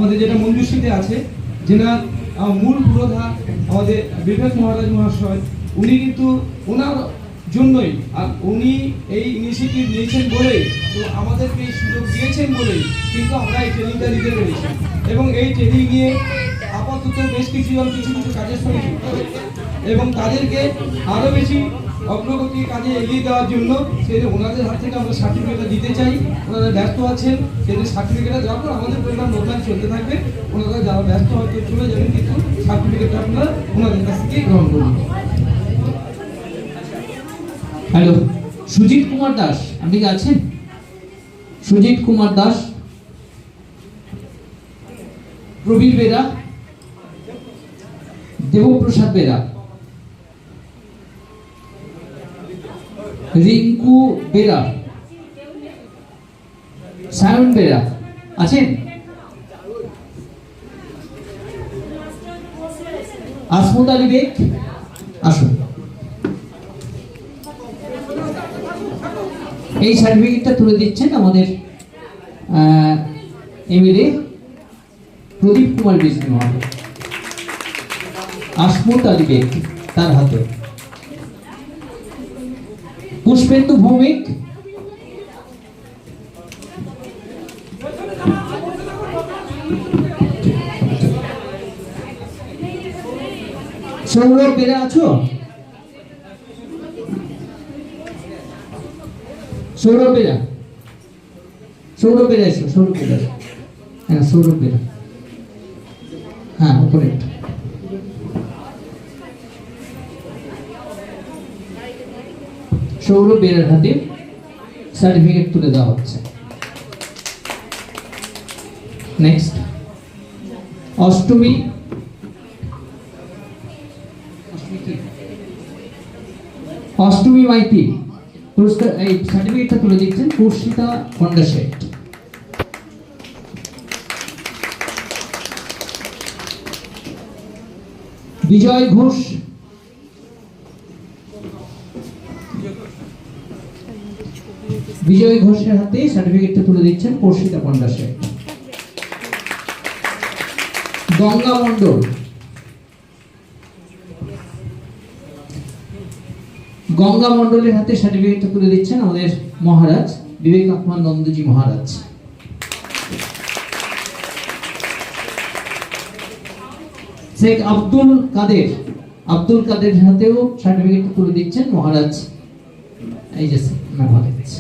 আমাদের যেটা মঞ্জুশ্রীতে আছে, যেনার মূল পুরোধা আমাদের বিবেক মহারাজ মহাশয়, উনি কিন্তু ওনার জন্যই, আর উনি এই ইনিশিয়েটিভ নিয়েছেন বলেই, তো আমাদেরকে এই সুযোগ দিয়েছেন বলেই কিন্তু আমরা এই ট্রেনিংটা দিতে পেরেছি। এবং এই ট্রেনিং নিয়ে আপাতত বেশ কিছু কাজের সঙ্গে যুক্ত হয়েছে এবং তাদেরকে আরও বেশি অগ্রগতির কাজে এগিয়ে দেওয়ার জন্য সেই ওনাদের হাত থেকে আমরা সার্টিফিকেটটা দিতে চাই। ওনারা ব্যস্ত আছেন, সেই সার্টিফিকেটটা দেওয়ার পর আমাদের প্রোগ্রাম নতুন চলতে থাকবে। ওনারা যারা ব্যস্ত হয়তো চলে যাবেন, কিন্তু সার্টিফিকেটটা আপনারা ওনাদের কাছ থেকে গ্রহণ করুন। হ্যালো, সুজিত কুমার দাস, আপনি কি আছেন? সুজিত কুমার দাস, প্রবীর বেরা, দেবপ্রসাদ বেরা, রিঙ্কু বেরা, সায়ন বেরা আছেন? আসমত আলী বেগ, আসুন। এই সার্টিফিকেটটা তুলে দিচ্ছেন আমাদের এমএলএ প্রদীপ কুমার বিষ্ণু মহাশয়। আসমত আলী বেগ তার হাতে। পুষ্পেন্দু ভৌমিক, সৌরভ বেরা আছো? সৌরভ বেরা, সৌরভ বেরা এসো, সৌরভ বেরা, হ্যাঁ সৌরভ বেরা, হ্যাঁ উপরে। সৌরভ বেরার হাতে সার্টিফিকেট তুলে দেওয়া হচ্ছে। নেক্সট, অষ্টমী মাইতি পুরস্কার, এই সার্টিফিকেটটা তুলে দিচ্ছেন পুষ্পিতা কন্ডাসেট। বিজয় ঘোষ, বিজয় ঘোষের হাতে সার্টিফিকেটটা তুলে দিচ্ছেন পুষ্পিতা কন্ডাসেট। গঙ্গা মণ্ডল, গঙ্গা মণ্ডলের হাতে সার্টিফিকেটটা তুলে দিচ্ছেন আমাদের মহারাজ বিবেকানন্দজি মহারাজ। শেখ আব্দুল কাদের, আব্দুল কাদের হাতেও সার্টিফিকেটটা তুলে দিচ্ছেন মহারাজ। এই যে মহারাজ।